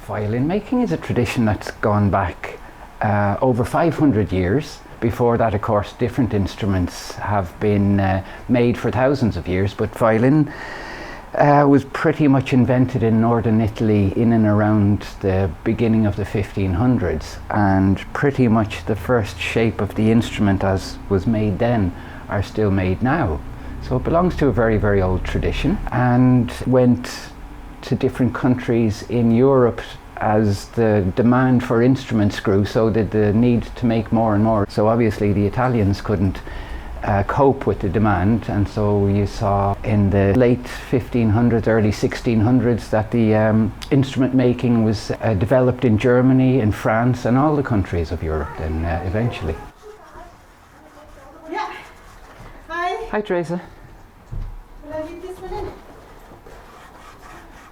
Violin making is a tradition that's gone back over 500 years. Before that, of course, different instruments have been made for thousands of years, but violin was pretty much invented in northern Italy in and around the beginning of the 1500s, and pretty much the first shape of the instrument as was made then are still made now. So it belongs to a very, very old tradition and went to different countries in Europe as the demand for instruments grew, so did the need to make more and more. So obviously the Italians couldn't cope with the demand, and so you saw in the late 1500s, early 1600s that the instrument making was developed in Germany, in France, and all the countries of Europe then eventually. Yeah. Hi. Hi Teresa. Will I leave this one in?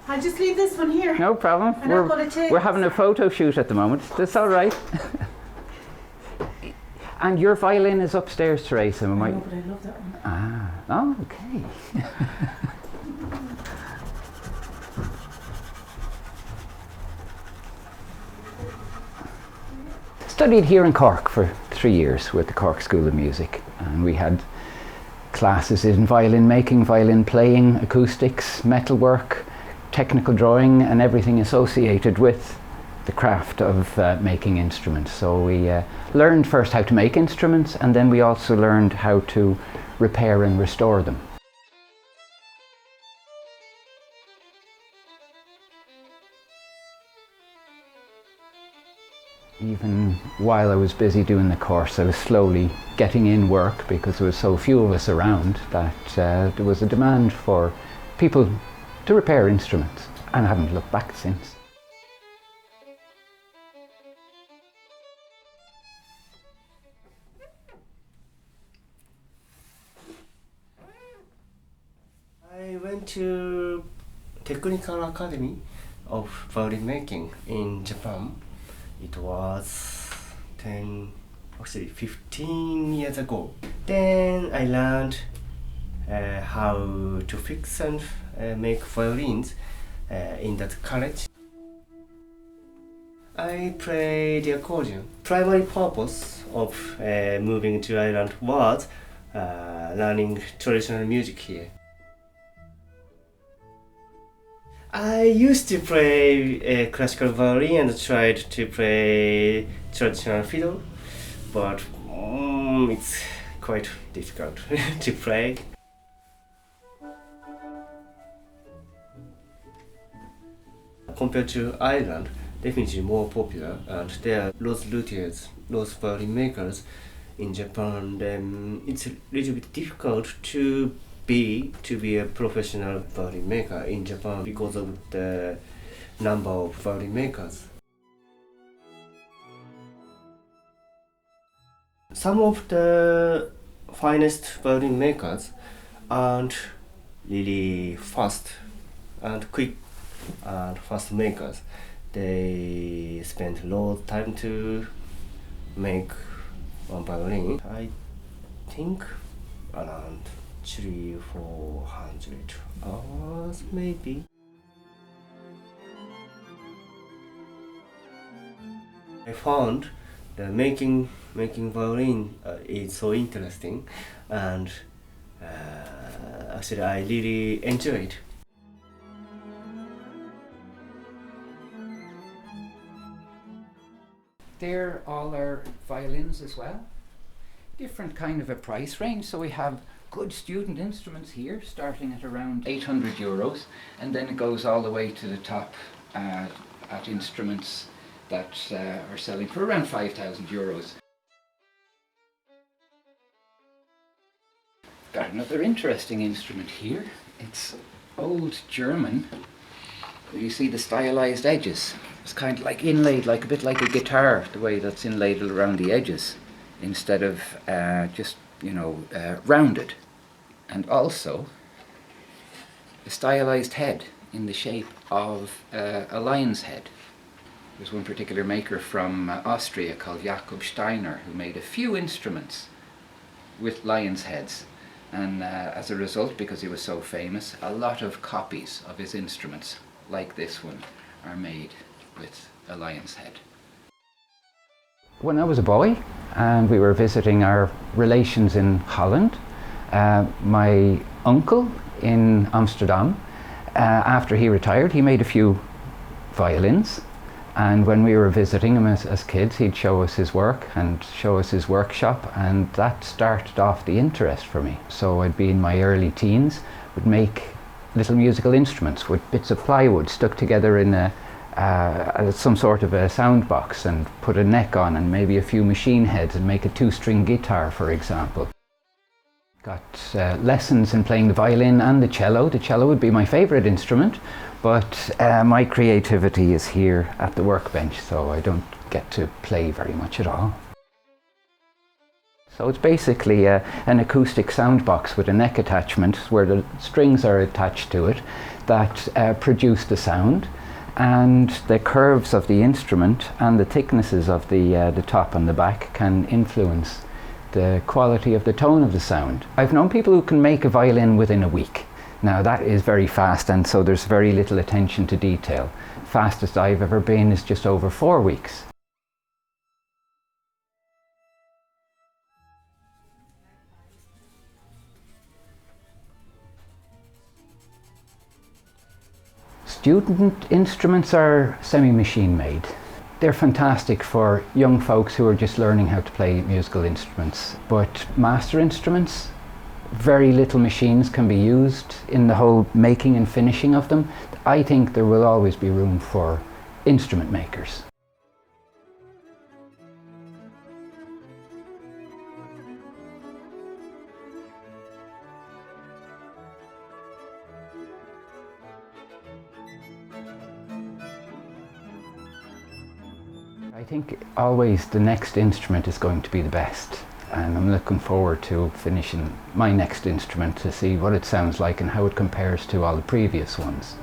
I'll just leave this one here. No problem. We're having a photo shoot at the moment. That's all right. And your violin is upstairs, Teresa. I know, but I love that one. Ah, oh, okay. Studied here in Cork for 3 years with the Cork School of Music, and we had classes in violin making, violin playing, acoustics, metalwork, technical drawing, and everything associated with the craft of making instruments. So we learned first how to make instruments, and then we also learned how to repair and restore them. Even while I was busy doing the course, I was slowly getting in work because there was so few of us around that there was a demand for people to repair instruments, and I haven't looked back since. I went to Technical Academy of Violin Making in Japan. It was 15 years ago. Then I learned how to fix and make violins in that college. I play the accordion. Primary purpose of moving to Ireland was learning traditional music here. I used to play classical violin and tried to play traditional fiddle, but it's quite difficult to play. Compared to Ireland, definitely more popular, and there are lots of luthiers, lots of violin makers in Japan. Then it's a little bit difficult to be a professional violin maker in Japan because of the number of violin makers. Some of the finest violin makers aren't really fast and quick and fast makers. They spend a lot of time to make one violin. I think around 300-400 hours maybe. I found that making violin is so interesting, and actually I really enjoy it. They're all our violins as well. Different kind of a price range. So we have good student instruments here starting at around €800, and then it goes all the way to the top at instruments that are selling for around €5,000. Got another interesting instrument here. It's old German. You see the stylized edges. It's kind of like inlaid, like a bit like a guitar, the way that's inlaid around the edges, instead of just, rounded. And also a stylized head in the shape of a lion's head. There's one particular maker from Austria called Jakob Steiner who made a few instruments with lion's heads, and as a result, because he was so famous, a lot of copies of his instruments like this one are made. with a lion's head. When I was a boy and we were visiting our relations in Holland, my uncle in Amsterdam, after he retired, he made a few violins, and when we were visiting him as kids, he'd show us his work and show us his workshop, and that started off the interest for me. So I'd be in my early teens, would make little musical instruments with bits of plywood stuck together in some sort of a sound box, and put a neck on and maybe a few machine heads and make a 2-string guitar, for example. Got lessons in playing the violin and the cello. The cello would be my favourite instrument, but my creativity is here at the workbench, so I don't get to play very much at all. So it's basically an acoustic sound box with a neck attachment where the strings are attached to it that produce the sound, and the curves of the instrument and the thicknesses of the top and the back can influence the quality of the tone of the sound. I've known people who can make a violin within a week. Now that is very fast, and so there's very little attention to detail. Fastest I've ever been is just over 4 weeks. Student instruments are semi-machine made. They're fantastic for young folks who are just learning how to play musical instruments. But master instruments, very little machines can be used in the whole making and finishing of them. I think there will always be room for instrument makers. I think always the next instrument is going to be the best, and I'm looking forward to finishing my next instrument to see what it sounds like and how it compares to all the previous ones.